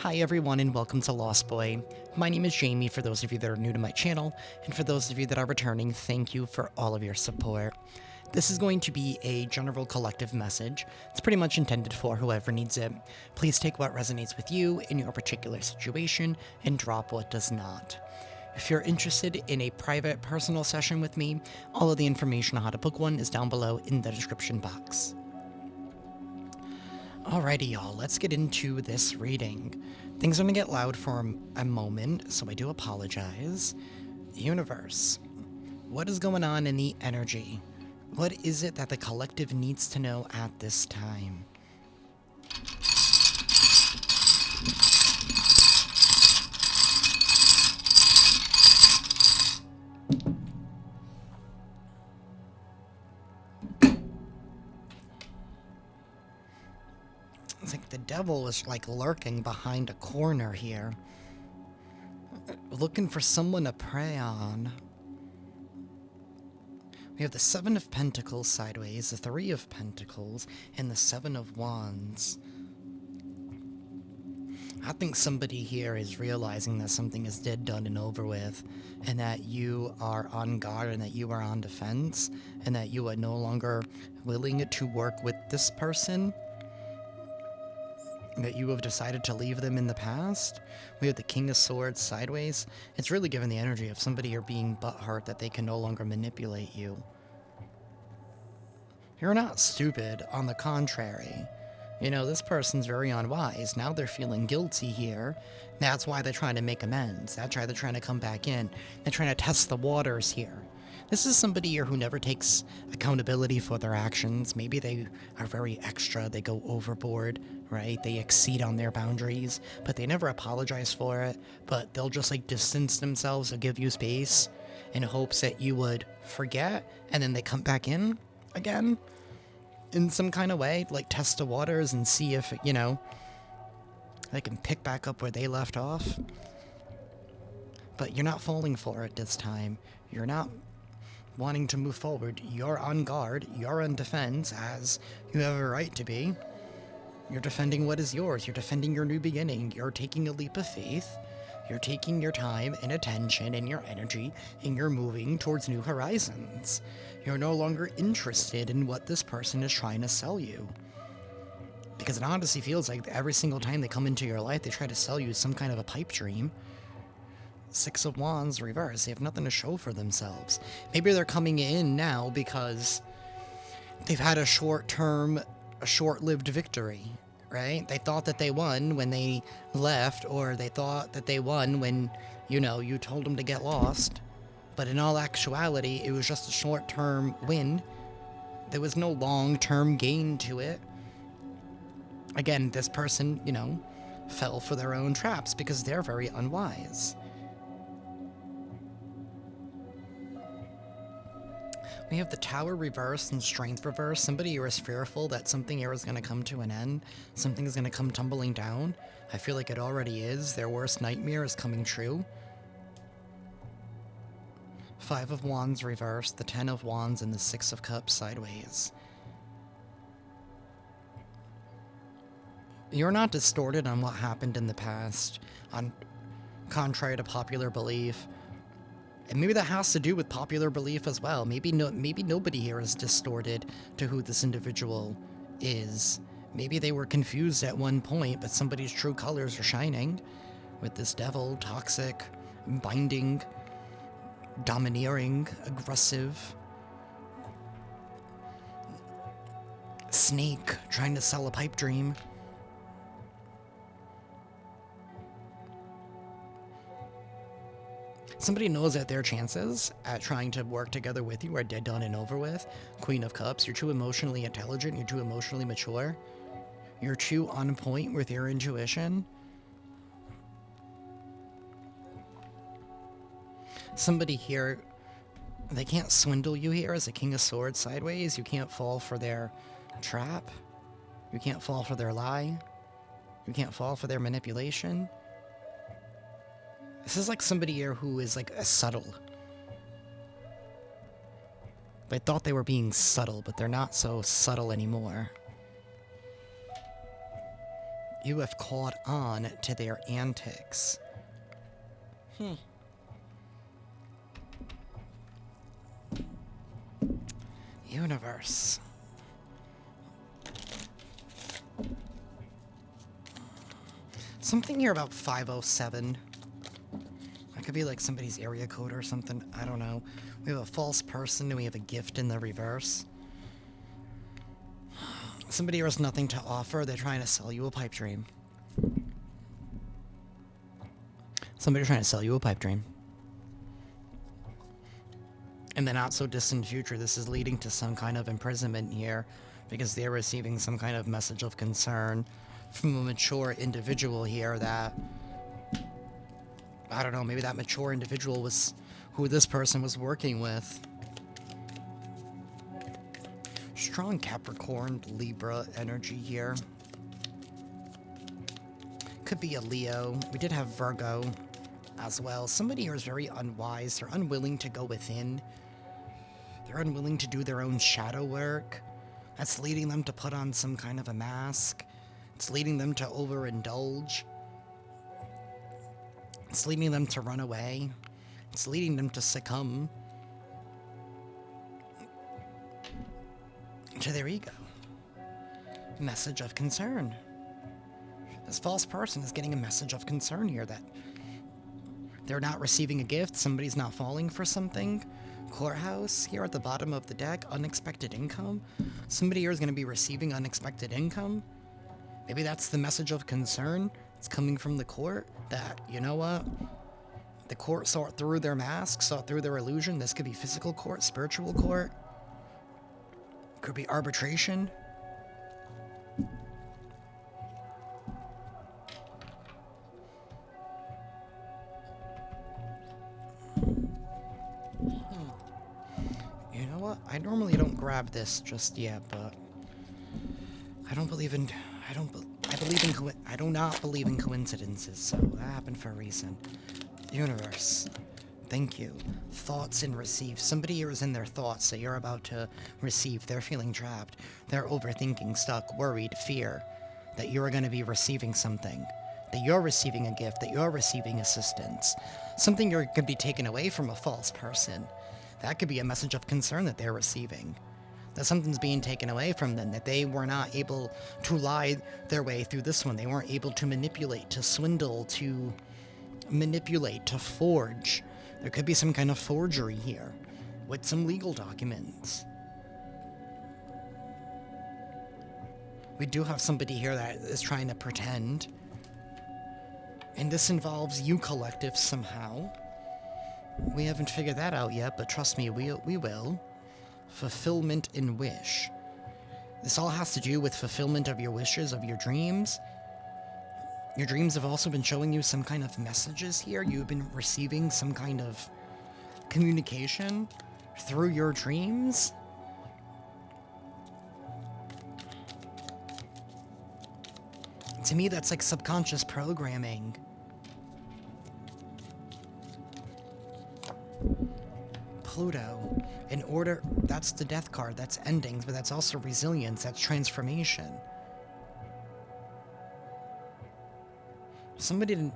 Hi everyone and welcome to Lost Boy. My name is Jamie for those of you that are new to my channel, and for those of you that are returning, thank you for all of your support. This is going to be a general collective message. It's pretty much intended for whoever needs it. Please take what resonates with you in your particular situation and drop what does not. If you're interested in a private personal session with me, all of the information on how to book one is down below in the description box. Alrighty, y'all, let's get into this reading. Things are gonna get loud for a moment, so I do apologize. Universe, what is going on in the energy? What is it that the collective needs to know at this time? It's like the devil is like lurking behind a corner here, looking for someone to prey on. We have the Seven of Pentacles sideways, the Three of Pentacles, and the Seven of Wands. I think somebody here is realizing that something is dead, done, and over with, and that you are on guard, and that you are on defense, and that you are no longer willing to work with this person, that you have decided to leave them in the past. We have the King of Swords sideways. It's really giving the energy of somebody here being butthurt that they can no longer manipulate you. You're not stupid, on the contrary. You know, this person's very unwise. Now they're feeling guilty here. That's why they're trying to make amends. That's why they're trying to come back in. They're trying to test the waters here. This is somebody here who never takes accountability for their actions. Maybe they are very extra. They go overboard, right? They exceed on their boundaries, but they never apologize for it. But they'll just like distance themselves or give you space in hopes that you would forget, and then they come back in again in some kind of way, like test the waters and see if, you know, they can pick back up where they left off. But you're not falling for it this time. You're not wanting to move forward. You're on guard. You're on defense, as you have a right to be. You're defending what is yours. You're defending your new beginning. You're taking a leap of faith. You're taking your time and attention and your energy, and you're moving towards new horizons. You're no longer interested in what this person is trying to sell you. Because it honestly feels like every single time they come into your life, they try to sell you some kind of a pipe dream. Six of Wands reverse. They have nothing to show for themselves. Maybe they're coming in now because they've had a short-lived victory, right? They thought that they won when they left, or they thought that they won when, you know, you told them to get lost. But in all actuality, it was just a short-term win. There was no long-term gain to it. Again, this person, you know, fell for their own traps because they're very unwise. We have the Tower reverse and Strength reverse. Somebody here is fearful that something here is going to come to an end. Something is going to come tumbling down. I feel like it already is. Their worst nightmare is coming true. Five of Wands reverse, the Ten of Wands, and the Six of Cups sideways. You're not distorted on what happened in the past, on contrary to popular belief. And maybe that has to do with popular belief as well. Maybe nobody here is distorted to who this individual is. Maybe they were confused at one point, but somebody's true colors are shining with this devil, toxic, binding, domineering, aggressive snake trying to sell a pipe dream. Somebody knows that their chances at trying to work together with you are dead, done, and over with. Queen of Cups, you're too emotionally intelligent, you're too emotionally mature, you're too on point with your intuition. Somebody here, they can't swindle you here as a King of Swords sideways. You can't fall for their trap. You can't fall for their lie. You can't fall for their manipulation. This is like somebody here who is like a subtle. They thought they were being subtle, but they're not so subtle anymore. You have caught on to their antics. Universe. Something here about 507. That could be like somebody's area code or something. I don't know. We have a false person and we have a gift in the reverse. Somebody here has nothing to offer. They're trying to sell you a pipe dream. Somebody's trying to sell you a pipe dream. In the not so distant future, this is leading to some kind of imprisonment here because they're receiving some kind of message of concern from a mature individual here that, I don't know, maybe that mature individual was who this person was working with. Strong Capricorn, Libra energy here. Could be a Leo. We did have Virgo as well. Somebody here is very unwise. They're unwilling to go within. They're unwilling to do their own shadow work. That's leading them to put on some kind of a mask. It's leading them to overindulge. It's leading them to run away. It's leading them to succumb to their ego. Message of concern. This false person is getting a message of concern here that they're not receiving a gift, somebody's not falling for something. Courthouse, here at the bottom of the deck, unexpected income. Somebody here is going to be receiving unexpected income. Maybe that's the message of concern. It's coming from the court that, you know what? The court saw through their mask, saw through their illusion. This could be physical court, spiritual court. Could be arbitration. You know what? I normally don't grab this just yet, but I don't believe in. I do not believe in coincidences, so that happened for a reason. Universe. Thank you. Thoughts and receive. Somebody here is in their thoughts that you're about to receive. They're feeling trapped. They're overthinking, stuck, worried, fear that you're going to be receiving something. That you're receiving a gift. That you're receiving assistance. Something you're going to be taken away from a false person. That could be a message of concern that they're receiving. That something's being taken away from them. That they were not able to lie their way through this one. They weren't able to manipulate, to swindle, to manipulate, to forge. There could be some kind of forgery here with some legal documents. We do have somebody here that is trying to pretend. And this involves you collective somehow. We haven't figured that out yet, but trust me, we will. Fulfillment and wish. This all has to do with fulfillment of your wishes, of your dreams. Your dreams have also been showing you some kind of messages here. You've been receiving some kind of communication through your dreams. To me, that's like subconscious programming. Pluto. In order, that's the death card, that's endings, but that's also resilience, that's transformation. Somebody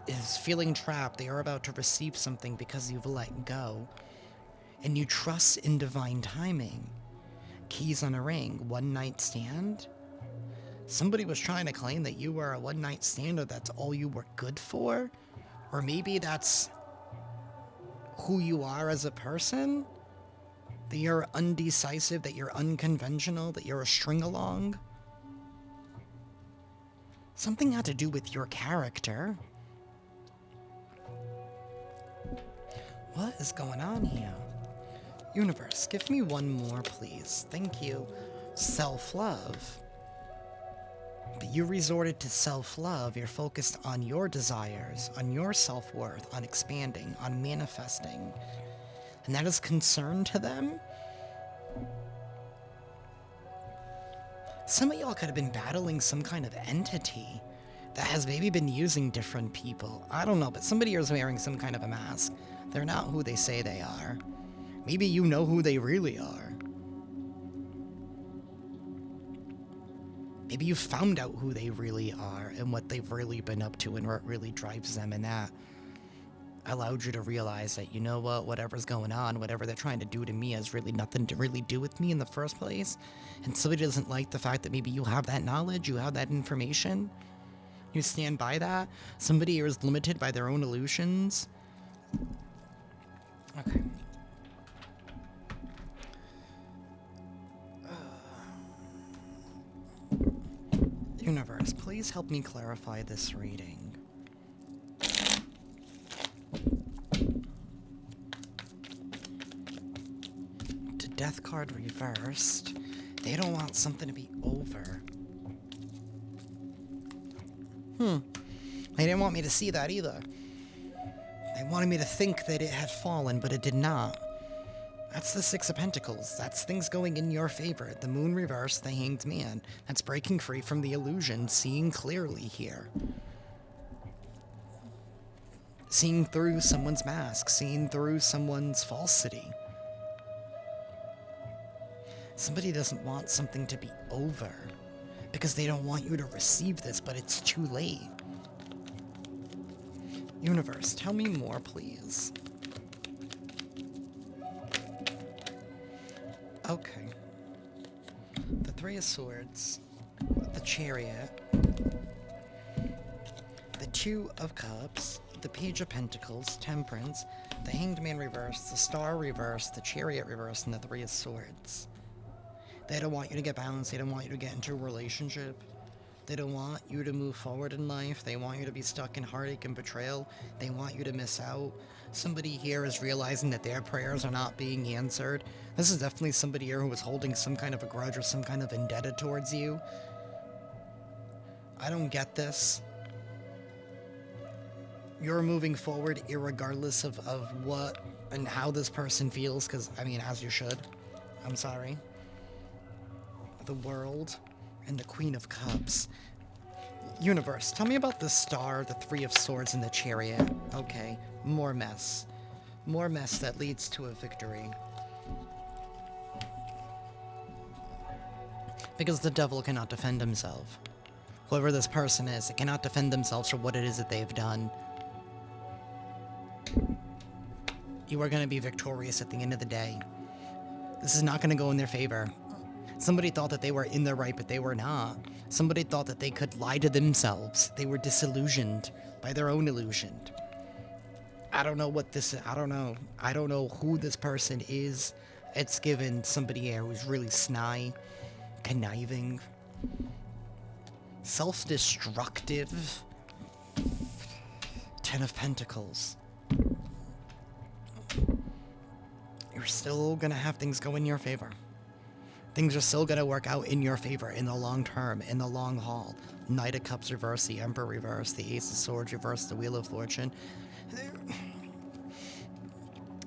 is feeling trapped. They are about to receive something because you've let go. And you trust in divine timing. Keys on a ring. One night stand. Somebody was trying to claim that you were a one night stand or that's all you were good for. Or maybe that's who you are as a person. That you're undecisive, that you're unconventional, that you're a string along. Something had to do with your character. What is going on here? Universe, give me one more, please. Thank you. Self-love. But you resorted to self-love. You're focused on your desires, on your self-worth, on expanding, on manifesting. And that is concern to them? Some of y'all could have been battling some kind of entity that has maybe been using different people. I don't know, but somebody is wearing some kind of a mask. They're not who they say they are. Maybe you know who they really are. Maybe you found out who they really are and what they've really been up to and what really drives them, and that allowed you to realize that, you know what, whatever's going on, whatever they're trying to do to me has really nothing to really do with me in the first place. And somebody doesn't like the fact that maybe you have that knowledge, you have that information, you stand by that. Somebody here is limited by their own illusions. Okay. Universe, please help me clarify this reading. To Death card reversed. They don't want something to be over. They didn't want me to see that either. They wanted me to think that it had fallen, but it did not. That's the Six of Pentacles. That's things going in your favor. The Moon reversed, the Hanged Man. That's breaking free from the illusion, seeing clearly here. Seeing through someone's mask, seeing through someone's falsity. Somebody doesn't want something to be over because they don't want you to receive this, but it's too late. Universe, tell me more, please. Okay. The Three of Swords, the Chariot, the Two of Cups, the Page of Pentacles, Temperance, the Hanged Man reversed, the Star reversed, the Chariot reversed, and the Three of Swords. They don't want you to get balanced. They don't want you to get into a relationship. They don't want you to move forward in life. They want you to be stuck in heartache and betrayal. They want you to miss out. Somebody here is realizing that their prayers are not being answered. This is definitely somebody here who is holding some kind of a grudge or some kind of vendetta towards you. I don't get this. You're moving forward irregardless of what and how this person feels, because, I mean, as you should. I'm sorry. The World and the Queen of Cups. Universe, tell me about the Star, the Three of Swords, and the Chariot. Okay, more mess. More mess that leads to a victory. Because the devil cannot defend himself. Whoever this person is, it cannot defend themselves for what it is that they've done. You are going to be victorious at the end of the day. This is not going to go in their favor. Somebody thought that they were in the right, but they were not. Somebody thought that they could lie to themselves. They were disillusioned by their own illusion. I don't know what this is. I don't know. I don't know who this person is. It's given somebody here who's really snide, conniving, self-destructive. Ten of Pentacles. You're still gonna have things go in your favor. Things are still going to work out in your favor in the long term, in the long haul. Knight of Cups reverse, the Emperor reverse, the Ace of Swords reverse, the Wheel of Fortune.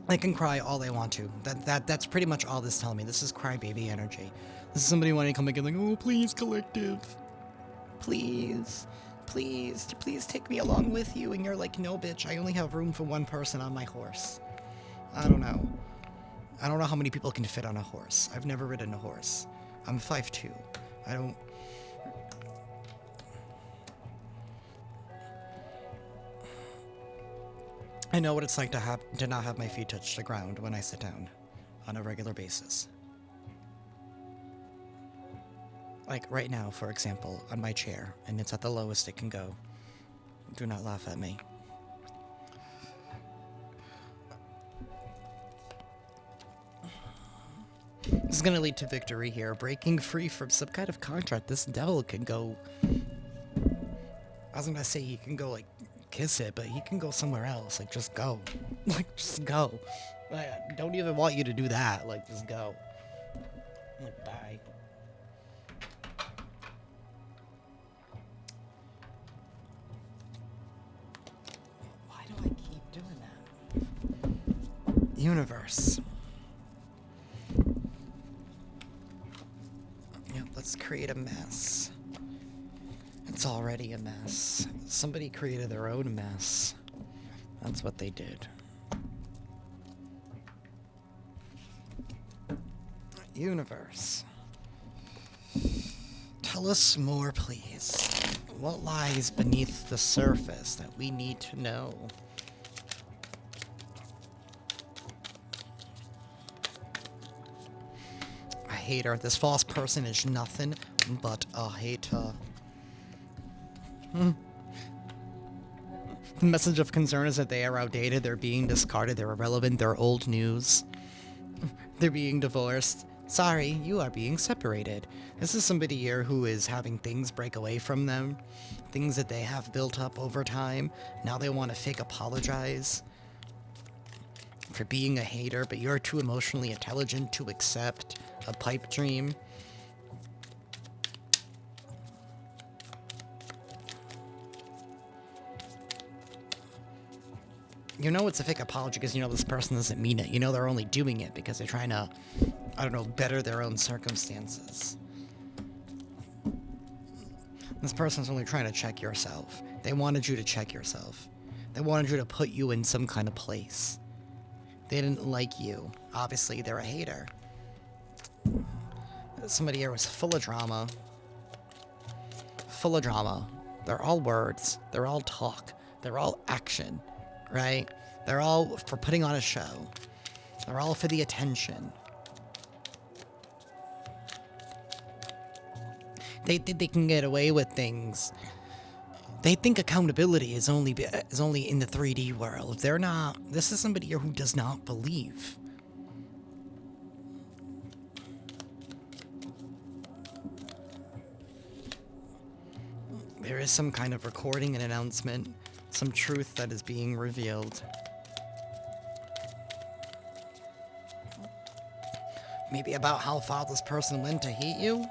They can cry all they want to. That's pretty much all this telling me. This is crybaby energy. This is somebody wanting to come again like, oh, please, collective. Please. Please take me along with you. And you're like, no, bitch, I only have room for one person on my horse. I don't know. I don't know how many people can fit on a horse. I've never ridden a horse. I'm 5'2". I know what it's like to not have my feet touch the ground when I sit down on a regular basis. Like right now, for example, on my chair, and it's at the lowest it can go. Do not laugh at me. This is going to lead to victory here. Breaking free from some kind of contract. This devil can go... I was going to say he can go, like, kiss it, but he can go somewhere else. Like, just go. Like, just go. I don't even want you to do that. Like, just go. Like, bye. Why do I keep doing that? Universe. Let's create a mess. It's already a mess. Somebody created their own mess. That's what they did. Universe. Tell us more, please. What lies beneath the surface that we need to know? A hater. This false person is nothing but a hater. The message of concern is that they are outdated, they're being discarded, they're irrelevant, they're old news. They're being divorced. Sorry, you are being separated. This is somebody here who is having things break away from them. Things that they have built up over time. Now they want to fake apologize for being a hater, but you're too emotionally intelligent to accept a pipe dream. You know it's a fake apology because you know this person doesn't mean it. You know they're only doing it because they're trying to, I don't know, better their own circumstances. This person's only trying to check yourself. They wanted you to check yourself. They wanted you to put you in some kind of place. They didn't like you. Obviously, they're a hater. Somebody here was full of drama. Full of drama. They're all words. They're all talk. They're all action. Right? They're all for putting on a show. They're all for the attention. They think they can get away with things. They think accountability is only in the 3D world. They're not. This is somebody here who does not believe. There is some kind of recording and announcement. Some truth that is being revealed. Maybe about how far this person went to hate you?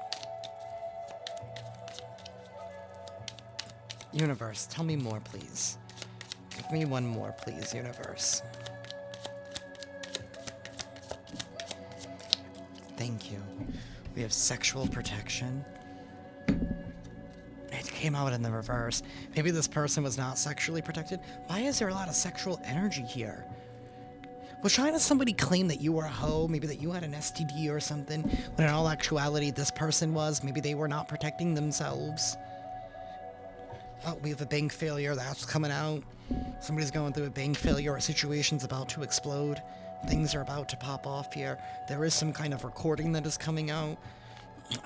Universe, tell me more, please. Give me one more, please, universe. Thank you. We have sexual protection. It came out in the reverse. Maybe this person was not sexually protected. Why is there a lot of sexual energy here? Was trying to somebody claim that you were a hoe, maybe that you had an STD or something, when in all actuality this person was. Maybe they were not protecting themselves. Oh, we have a bank failure, that's coming out. Somebody's going through a bank failure, a situation's about to explode. Things are about to pop off here. There is some kind of recording that is coming out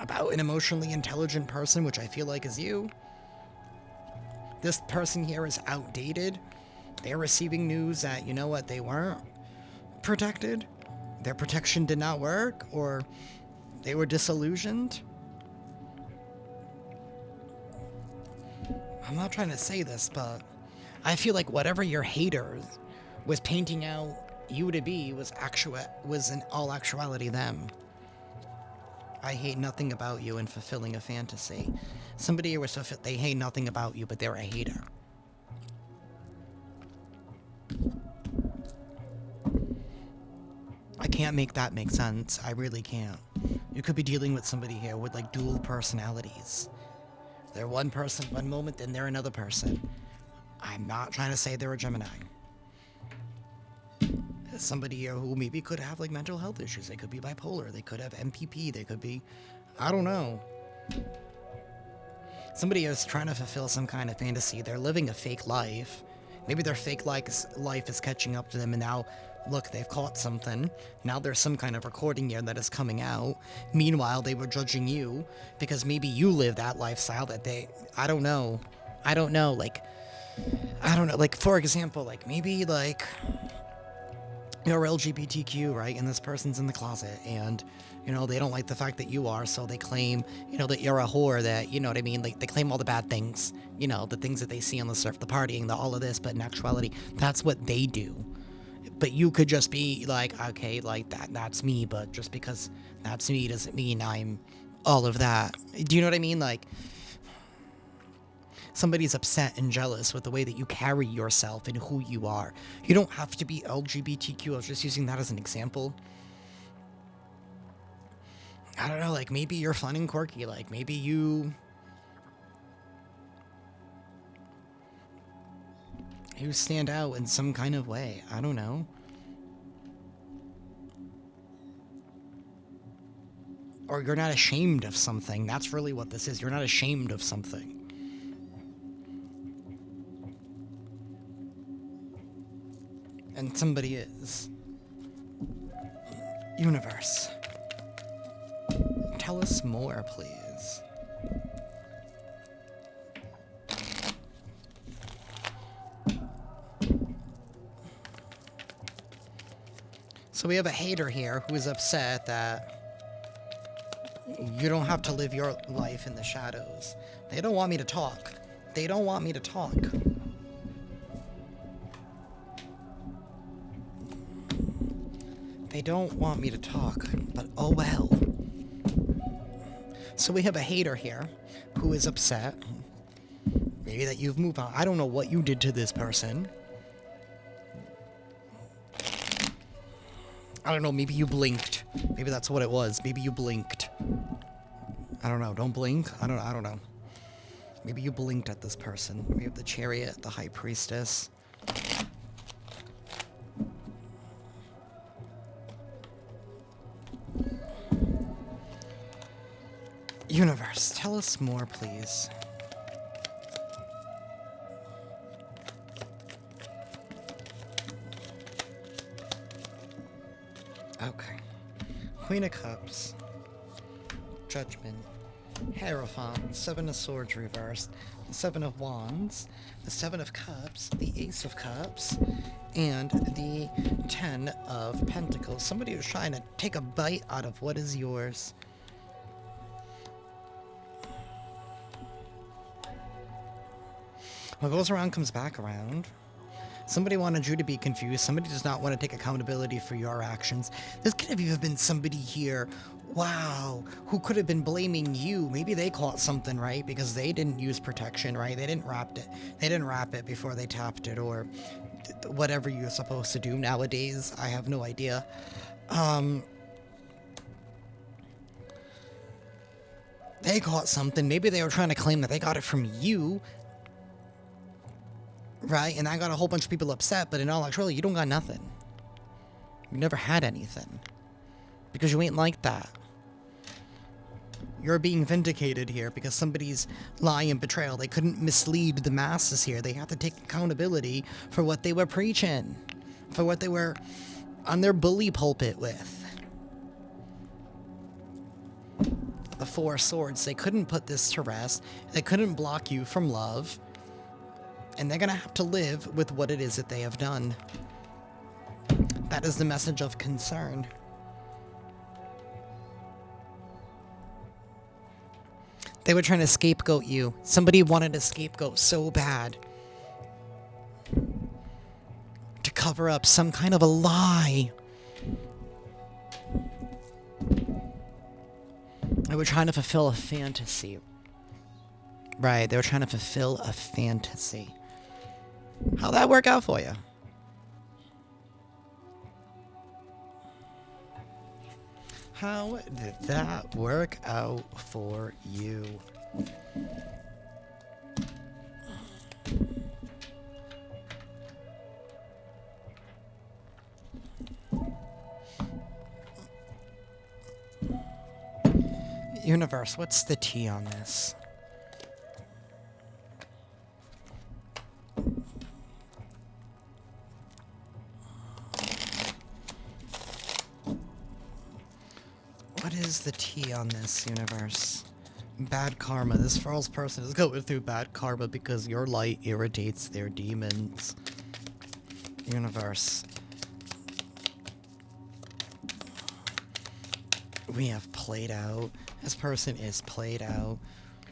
about an emotionally intelligent person, which I feel like is you. This person here is outdated. They're receiving news that, you know what, they weren't protected. Their protection did not work, or they were disillusioned. I'm not trying to say this, but I feel like whatever your hater was painting out you to be was in all actuality them. I hate nothing about you and fulfilling a fantasy. Somebody was they hate nothing about you, but they're a hater. I can't make that make sense. I really can't. You could be dealing with somebody here with like dual personalities. They're one person one moment, then they're another person. I'm not trying to say they're a Gemini. Somebody here who maybe could have like mental health issues. They could be bipolar. They could have MPP. They could be, I don't know. Somebody is trying to fulfill some kind of fantasy. They're living a fake life. Maybe their fake life is catching up to them, and now, look, they've caught something. Now there's some kind of recording here that is coming out. Meanwhile, they were judging you because maybe you live that lifestyle that they, I don't know, like, for example, like, maybe, like, you're LGBTQ, right? And this person's in the closet, and, you know, they don't like the fact that you are, so they claim, you know, that you're a whore, that, you know what I mean? Like, they claim all the bad things, you know, the things that they see on the surf, the partying, all of this, but in actuality, that's what they do. But you could just be like, okay, like, that's me, but just because that's me doesn't mean I'm all of that. Do you know what I mean? Like, somebody's upset and jealous with the way that you carry yourself and who you are. You don't have to be LGBTQ. I was just using that as an example. I don't know, like, maybe you're fun and quirky. Like, maybe you stand out in some kind of way. I don't know. Or you're not ashamed of something. That's really what this is. You're not ashamed of something. And somebody is. Universe. Tell us more, please. So we have a hater here who is upset that you don't have to live your life in the shadows. They don't want me to talk. They don't want me to talk. They don't want me to talk, but oh well. So we have a hater here who is upset. Maybe that you've moved on. I don't know what you did to this person. I don't know, maybe you blinked. Maybe that's what it was. Maybe you blinked. I don't know, don't blink. I don't know. Maybe you blinked at this person. We have the Chariot, the High Priestess. Universe, tell us more, please. Okay. Queen of Cups. Judgment. Hierophant. Seven of Swords reversed. The Seven of Wands. The Seven of Cups. The Ace of Cups. And the Ten of Pentacles. Somebody was trying to take a bite out of what is yours. What goes around comes back around. Somebody wanted you to be confused. Somebody does not want to take accountability for your actions. This could have even been somebody here, wow, who could have been blaming you. Maybe they caught something, right? Because they didn't use protection, right? They didn't wrap it. They didn't wrap it before they tapped it, or whatever you're supposed to do nowadays. I have no idea. They caught something. Maybe they were trying to claim that they got it from you. Right? And I got a whole bunch of people upset, but in all actuality, you don't got nothing. You never had anything. Because you ain't like that. You're being vindicated here because somebody's lie and betrayal. They couldn't mislead the masses here. They had to take accountability for what they were preaching. For what they were on their bully pulpit with. The Four of Swords. They couldn't put this to rest. They couldn't block you from love. And they're going to have to live with what it is that they have done. That is the message of concern. They were trying to scapegoat you. Somebody wanted a scapegoat so bad. To cover up some kind of a lie. They were trying to fulfill a fantasy. Right, they were trying to fulfill a fantasy. How'd that work out for you? How did that work out for you? Universe, what's the tea on this? What is the tea on this, universe? Bad karma. This false person is going through bad karma because your light irritates their demons. Universe. We have played out. This person is played out.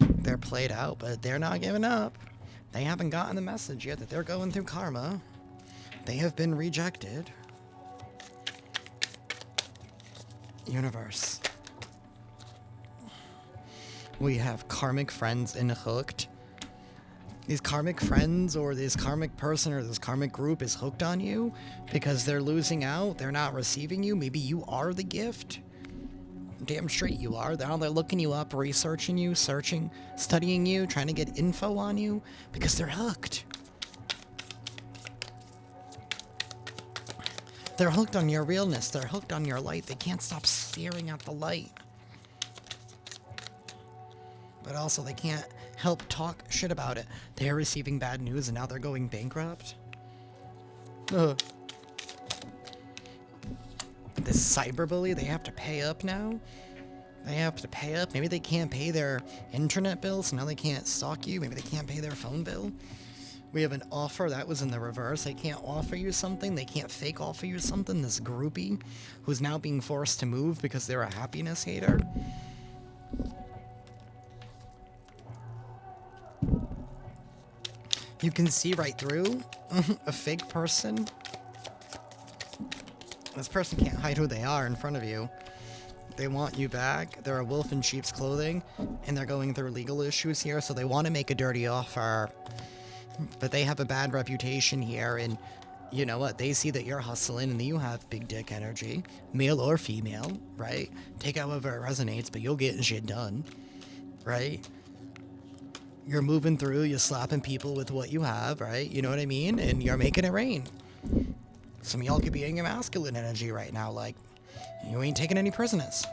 They're played out, but they're not giving up. They haven't gotten the message yet that they're going through karma. They have been rejected. Universe. We have karmic friends in hooked. These karmic friends or this karmic person or this karmic group is hooked on you because they're losing out. They're not receiving you. Maybe you are the gift. Damn straight you are. They're looking you up, researching you, searching, studying you, trying to get info on you because they're hooked. They're hooked on your realness. They're hooked on your light. They can't stop staring at the light. But also, they can't help talk shit about it. They're receiving bad news and now they're going bankrupt. Ugh. This cyberbully, they have to pay up now? They have to pay up? Maybe they can't pay their internet bill, so now they can't stalk you? Maybe they can't pay their phone bill? We have an offer that was in the reverse. They can't offer you something. They can't fake offer you something. This groupie who's now being forced to move because they're a happiness hater. You can see right through a fake person. This person can't hide who they are in front of you. They want you back. They're a wolf in sheep's clothing, and they're going through legal issues here, so they want to make a dirty offer. But they have a bad reputation here, and you know what? They see that you're hustling and that you have big dick energy, male or female, right? Take however it resonates, but you'll get shit done, right? You're moving through, you're slapping people with what you have, right? You know what I mean? And you're making it rain. Some of y'all could be in your masculine energy right now, like, you ain't taking any prisoners.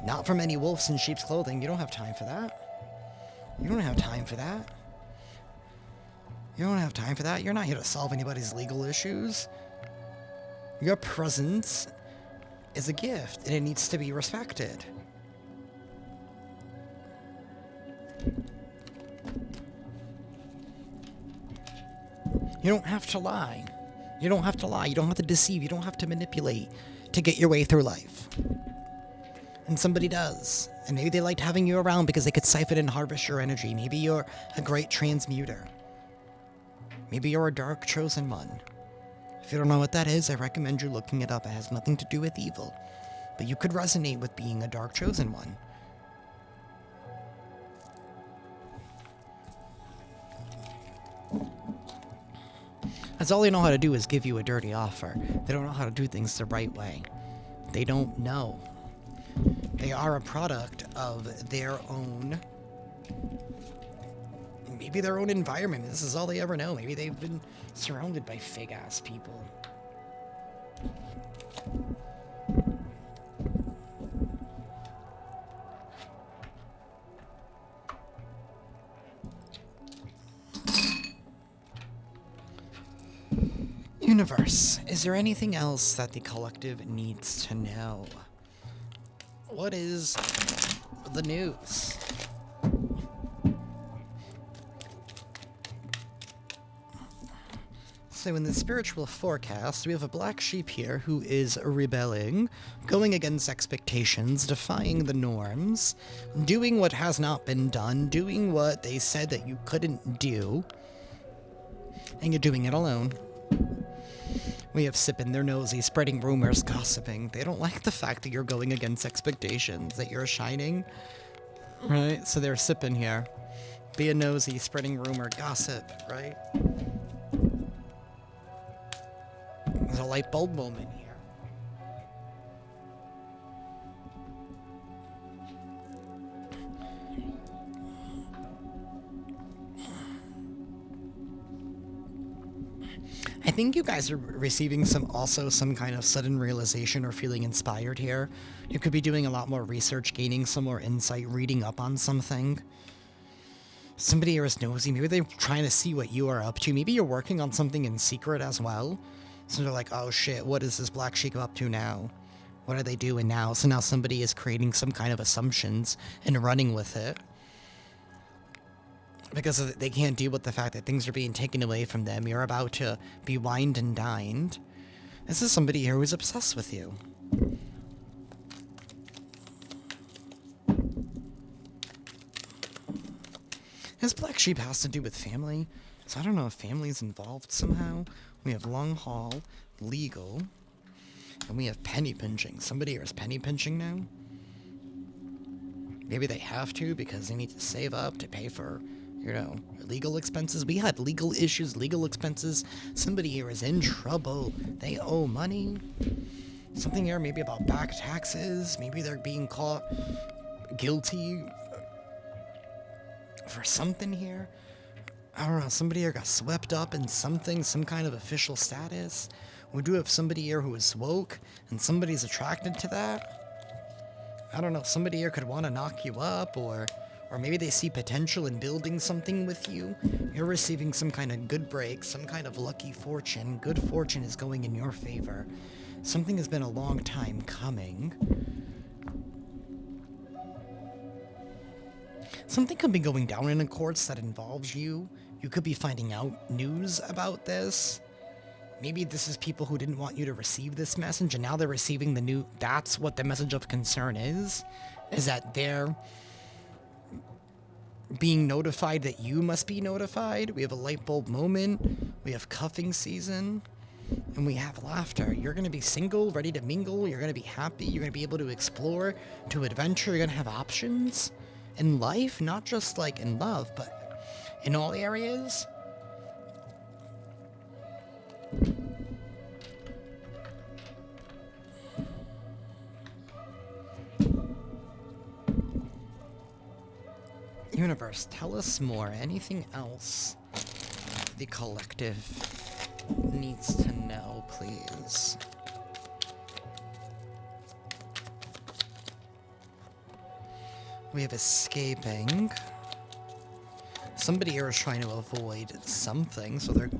Not from any wolves in sheep's clothing. You don't have time for that. You don't have time for that. You don't have time for that. You're not here to solve anybody's legal issues. Your presence is a gift, and it needs to be respected. You don't have to lie. You don't have to lie. You don't have to deceive. You don't have to manipulate to get your way through life. And somebody does. And maybe they liked having you around because they could siphon and harvest your energy. Maybe you're a great transmuter. Maybe you're a dark chosen one. If you don't know what that is, I recommend you looking it up. It has nothing to do with evil. But you could resonate with being a dark chosen one. That's all they know how to do is give you a dirty offer. They don't know how to do things the right way. They don't know. They are a product of their own, maybe their own environment. This is all they ever know. Maybe they've been surrounded by fake-ass people. Universe, is there anything else that the collective needs to know? What is the news? So in the spiritual forecast, we have a black sheep here who is rebelling, going against expectations, defying the norms, doing what has not been done, doing what they said that you couldn't do, and you're doing it alone. We have sipping their nosy, spreading rumors, gossiping. They don't like the fact that you're going against expectations, that you're shining, right? So they're sipping here. Being nosy, spreading rumor, gossip, right? There's a light bulb moment here. I think you guys are receiving some kind of sudden realization or feeling inspired here. You could be doing a lot more research, gaining some more insight, reading up on something. Somebody here is nosy. Maybe they're trying to see what you are up to. Maybe you're working on something in secret as well. So they're like, oh shit, what is this black sheep up to now? What are they doing now? So now somebody is creating some kind of assumptions and running with it. Because they can't deal with the fact that things are being taken away from them. You're about to be wined and dined. This is somebody here who's obsessed with you. This black sheep has to do with family. So I don't know if family's involved somehow. We have long haul, legal, and we have penny pinching. Somebody here is penny pinching now. Maybe they have to because they need to save up to pay for, you know, legal expenses. We had legal issues, legal expenses. Somebody here is in trouble. They owe money. Something here maybe about back taxes. Maybe they're being caught guilty for something here. I don't know. Somebody here got swept up in something, some kind of official status. We do have somebody here who is woke, and somebody's attracted to that. I don't know, somebody here could want to knock you up, or maybe they see potential in building something with you. You're receiving some kind of good break, some kind of lucky fortune. Good fortune is going in your favor. Something has been a long time coming. Something could be going down in the courts that involves you. You could be finding out news about this. Maybe this is people who didn't want you to receive this message, and now they're receiving the new... That's what the message of concern is that they're being notified that you must be notified. We have a light bulb moment. We have cuffing season. And we have laughter. You're going to be single, ready to mingle. You're going to be happy. You're going to be able to explore, to adventure. You're going to have options in life, not just like in love, but in all areas. Universe, tell us more. Anything else the collective needs to know, please? We have escaping. Somebody here is trying to avoid something, so they're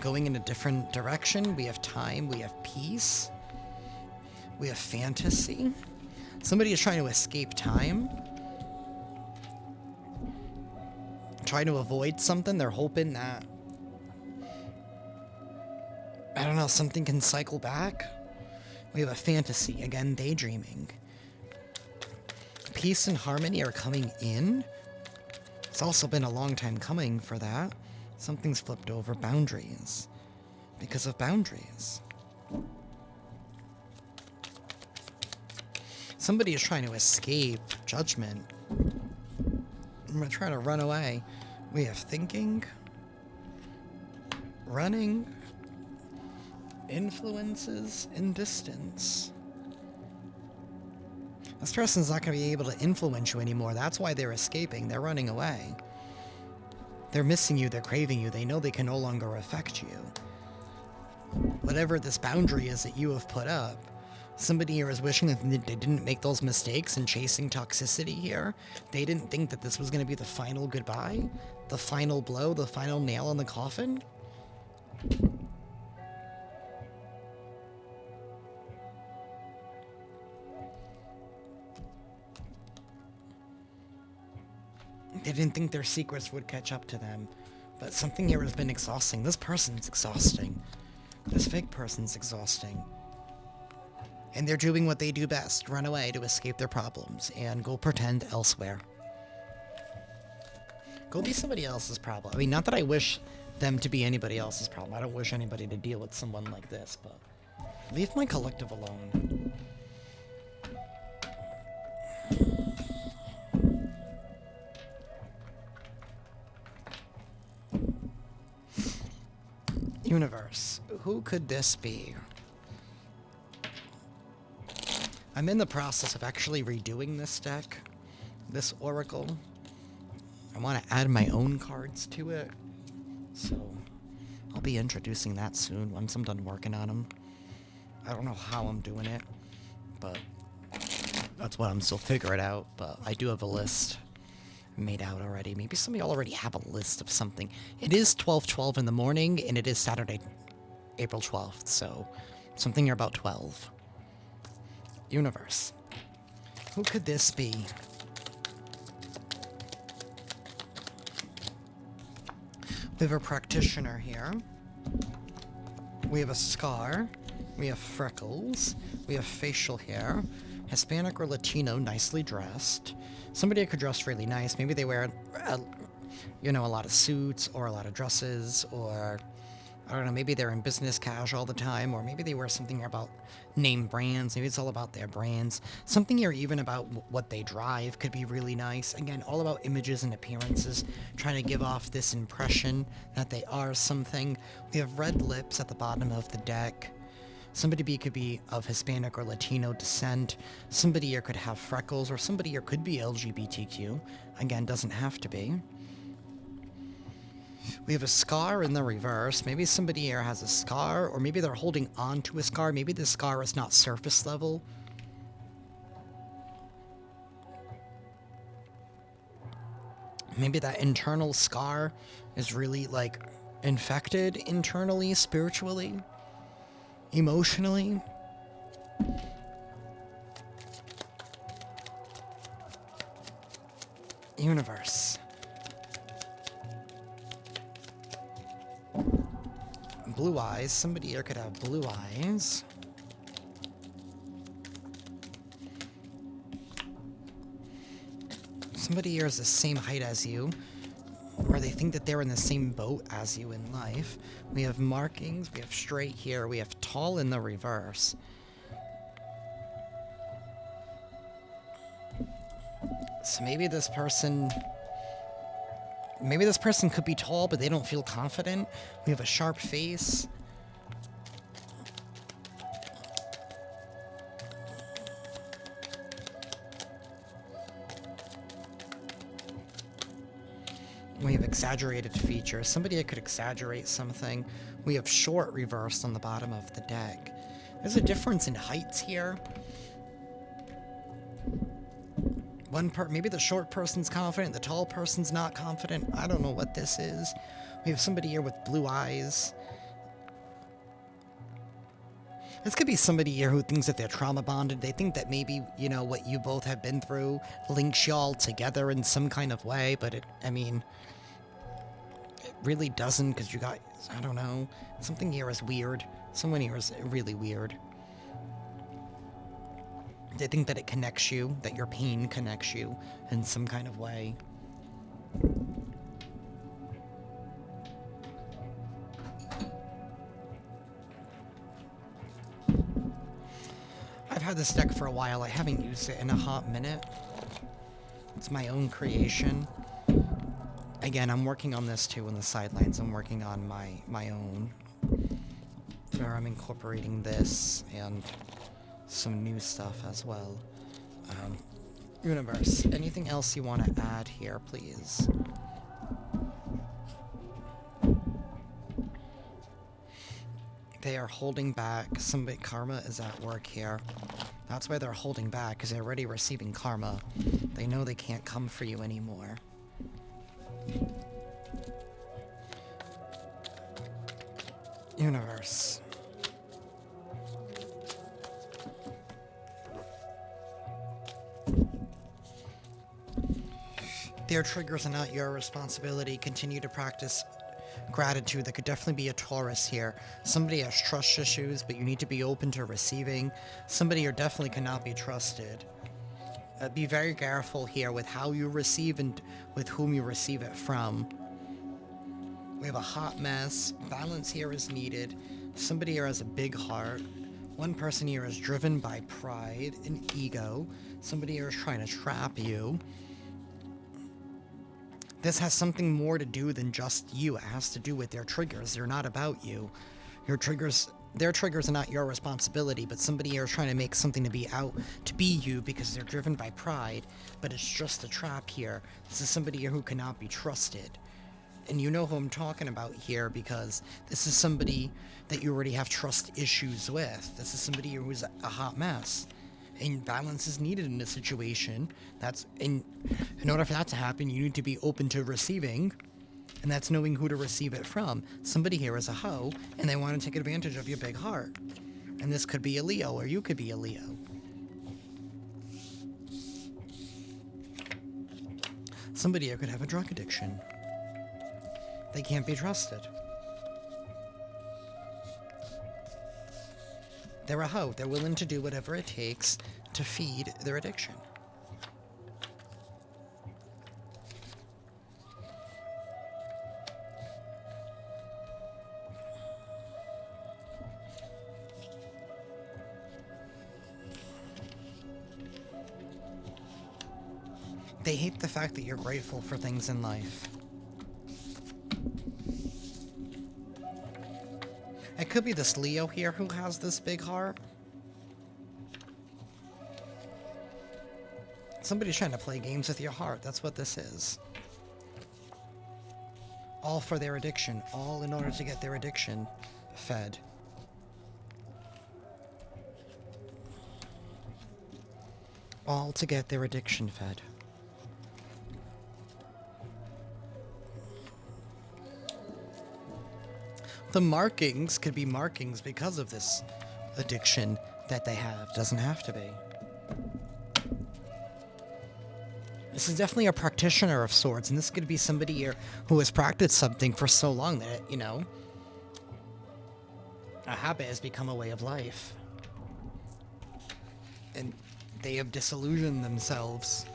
going in a different direction. We have time. We have peace. We have fantasy. Somebody is trying to escape time. Trying to avoid something. They're hoping that, I don't know, something can cycle back. We have a fantasy. Again, daydreaming. Peace and harmony are coming in. It's also been a long time coming for that. Something's flipped over. Boundaries. Because of boundaries. Somebody is trying to escape judgment. I'm going to try to run away. We have thinking. Running. Influences and distance. This person's not going to be able to influence you anymore. That's why they're escaping. They're running away. They're missing you. They're craving you. They know they can no longer affect you. Whatever this boundary is that you have put up, somebody here is wishing that they didn't make those mistakes and chasing toxicity here. They didn't think that this was going to be the final goodbye, the final blow, the final nail in the coffin. They didn't think their secrets would catch up to them. But something here has been exhausting. This person's exhausting. This fake person's exhausting. And they're doing what they do best. Run away to escape their problems. And go pretend elsewhere. Go be somebody else's problem. I mean, not that I wish them to be anybody else's problem. I don't wish anybody to deal with someone like this. But leave my collective alone. Universe, who could this be? I'm in the process of actually redoing this deck, this oracle. I want to add my own cards to it, so I'll be introducing that soon once I'm done working on them. I don't know how I'm doing it, but that's what I'm still figuring out, but I do have a list made out already. Maybe some of y'all already have a list of something. It is 12:12 in the morning, and it is Saturday, April 12th, so something here about 12. Universe. Who could this be? We have a practitioner here. We have a scar. We have freckles. We have facial hair. Hispanic or Latino, nicely dressed. Somebody could dress really nice. Maybe they wear, a lot of suits or a lot of dresses, or, I don't know, maybe they're in business cash all the time, or maybe they wear something about name brands. Maybe it's all about their brands. Something here even about what they drive could be really nice. Again, all about images and appearances, trying to give off this impression that they are something. We have red lips at the bottom of the deck. Somebody could be of Hispanic or Latino descent. Somebody here could have freckles, or somebody here could be LGBTQ. Again, doesn't have to be. We have a scar in the reverse. Maybe somebody here has a scar, or maybe they're holding on to a scar. Maybe the scar is not surface level. Maybe that internal scar is really, like, infected internally, spiritually, emotionally. Universe. Blue eyes. Somebody here could have blue eyes. Somebody here is the same height as you, or they think that they're in the same boat as you in life. We have markings, we have straight here, we have tall in the reverse. So maybe this person could be tall, but they don't feel confident. We have a sharp face. We have exaggerated features. Somebody could exaggerate something. We have short reversed on the bottom of the deck. There's a difference in heights here. Maybe the short person's confident, the tall person's not confident. I don't know what this is. We have somebody here with blue eyes. This could be somebody here who thinks that they're trauma bonded. They think that maybe, you know, what you both have been through links y'all together in some kind of way, but it really doesn't, because you got, I don't know, something here is weird. Someone here is really weird. They think that it connects you, that your pain connects you in some kind of way. I've had this deck for a while. I haven't used it in a hot minute. It's my own creation. Again, I'm working on this too on the sidelines. I'm working on my own, where I'm incorporating this and some new stuff as well. Universe, anything else you want to add here, please? They are holding back. Karma is at work here. That's why they're holding back, because they're already receiving karma. They know they can't come for you anymore. Universe. Their triggers are not your responsibility. Continue to practice gratitude. There could definitely be a Taurus here. Somebody has trust issues, but you need to be open to receiving. Somebody here definitely cannot be trusted. Be very careful here with how you receive and with whom you receive it from. We have a hot mess. Balance here is needed. Somebody here has a big heart. One person here is driven by pride and ego. Somebody here is trying to trap you. This has something more to do than just you. It has to do with their triggers. They're not about you. Their triggers are not your responsibility, but somebody here is trying to make something to be you because they're driven by pride, but it's just a trap here. This is somebody here who cannot be trusted. And you know who I'm talking about here, because this is somebody that you already have trust issues with. This is somebody who's a hot mess. And balance is needed in a situation. In order for that to happen, you need to be open to receiving, and that's knowing who to receive it from. Somebody here is a hoe, and they want to take advantage of your big heart. And this could be a Leo, or you could be a Leo. Somebody here could have a drug addiction. They can't be trusted. They're a hoe. They're willing to do whatever it takes to feed their addiction. They hate the fact that you're grateful for things in life. It could be this Leo here who has this big heart. Somebody's trying to play games with your heart. That's what this is. All for their addiction. All in order to get their addiction fed. All to get their addiction fed. The markings could be markings because of this addiction that they have. Doesn't have to be. This is definitely a practitioner of sorts, and this could be somebody here who has practiced something for so long that, you know, a habit has become a way of life. And they have disillusioned themselves.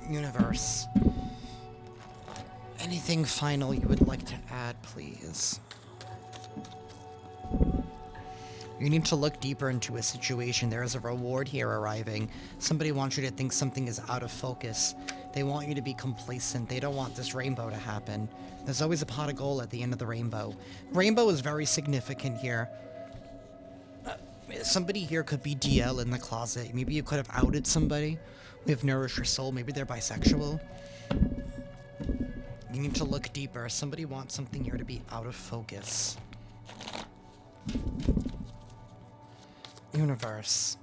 Universe. Anything final you would like to add, please? You need to look deeper into a situation. There is a reward here arriving. Somebody wants you to think something is out of focus. They want you to be complacent. They don't want this rainbow to happen. There's always a pot of gold at the end of the rainbow. Rainbow is very significant here. Somebody here could be DL in the closet. Maybe you could have outed somebody. We have nourished your soul. Maybe they're bisexual. You need to look deeper. Somebody wants something here to be out of focus. Universe.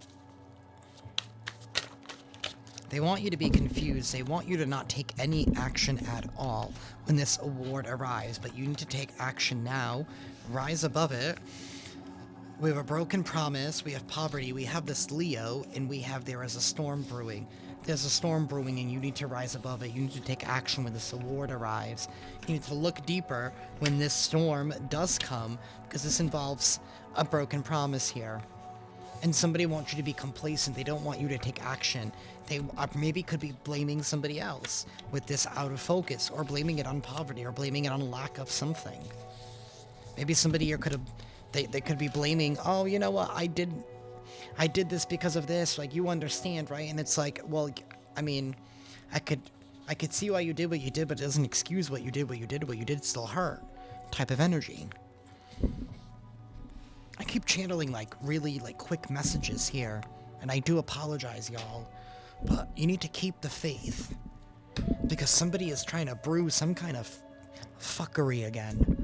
They want you to be confused. They want you to not take any action at all when this award arrives, but you need to take action now. Rise above it. We have a broken promise. We have poverty. We have this Leo, and we have there is a storm brewing. There's a storm brewing, and you need to rise above it. You need to take action when this award arrives. You need to look deeper when this storm does come, because this involves a broken promise here. And somebody wants you to be complacent. They don't want you to take action. They maybe could be blaming somebody else with this out of focus, or blaming it on poverty, or blaming it on lack of something. Maybe somebody here could have, they could be blaming, oh, you know what, I did this because of this, like, you understand, right? And it's like, well, I mean, I could see why you did what you did, but it doesn't excuse what you did still hurt type of energy. I keep channeling, like, really, like, quick messages here, and I do apologize, y'all, but you need to keep the faith, because somebody is trying to brew some kind of fuckery again.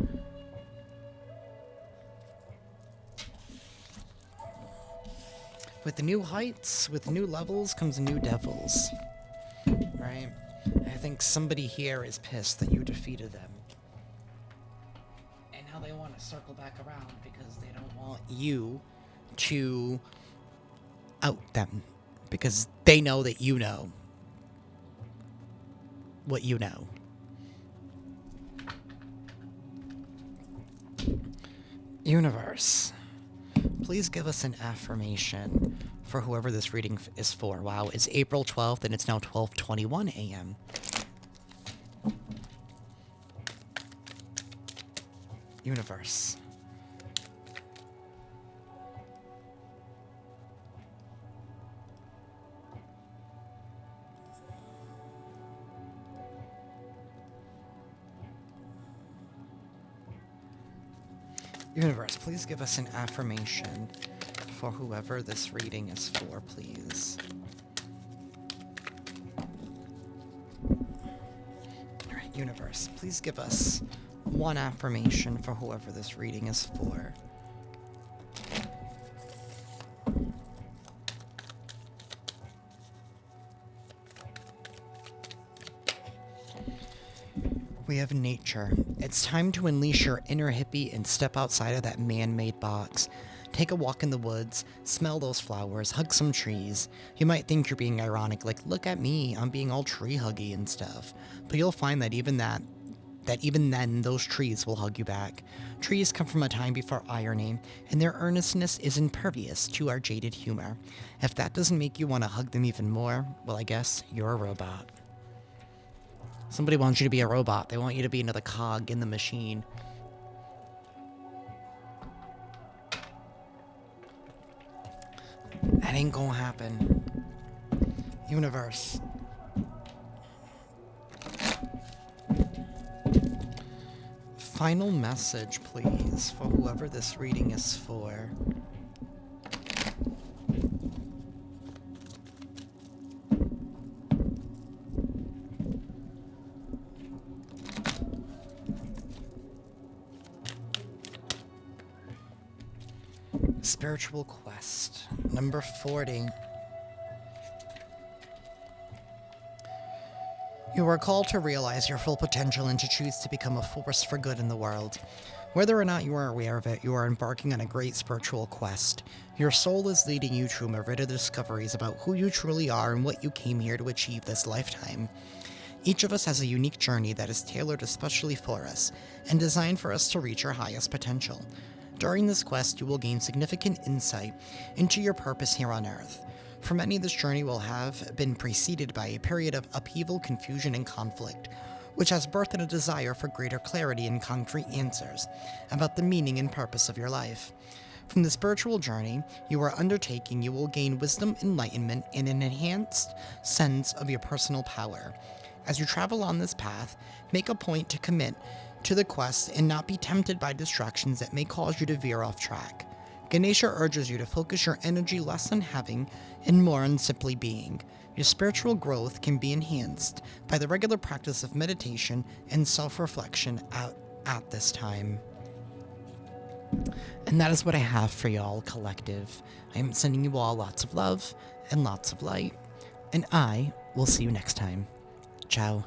With the new heights, with new levels, comes new devils, right? I think somebody here is pissed that you defeated them. And now they want to circle back around because they don't want you to out them. Because they know that you know what you know. Universe, please give us an affirmation for whoever this reading is for. Wow, it's April 12th and it's now 12:21 a.m. Universe. Universe, please give us an affirmation for whoever this reading is for, please. Alright, Universe, please give us one affirmation for whoever this reading is for. We have nature. It's time to unleash your inner hippie and step outside of that man-made box. Take a walk in the woods, smell those flowers, hug some trees. You might think you're being ironic, like, look at me, I'm being all tree huggy and stuff. But you'll find that even then, those trees will hug you back. Trees come from a time before ironing, and their earnestness is impervious to our jaded humor. If that doesn't make you want to hug them even more, well, I guess you're a robot. Somebody wants you to be a robot. They want you to be another cog in the machine. That ain't gonna happen. Universe. Final message, please, for whoever this reading is for. Spiritual quest, number 40. You are called to realize your full potential and to choose to become a force for good in the world. Whether or not you are aware of it, you are embarking on a great spiritual quest. Your soul is leading you to a myriad of discoveries about who you truly are and what you came here to achieve this lifetime. Each of us has a unique journey that is tailored especially for us and designed for us to reach our highest potential. During this quest, you will gain significant insight into your purpose here on Earth. For many, this journey will have been preceded by a period of upheaval, confusion, and conflict, which has birthed a desire for greater clarity and concrete answers about the meaning and purpose of your life. From the spiritual journey you are undertaking, you will gain wisdom, enlightenment, and an enhanced sense of your personal power. As you travel on this path, make a point to commit to the quest and not be tempted by distractions that may cause you to veer off track. Ganesha urges you to focus your energy less on having and more on simply being. Your spiritual growth can be enhanced by the regular practice of meditation and self-reflection at this time. And that is what I have for y'all, collective. I am sending you all lots of love and lots of light, and I will see you next time. Ciao.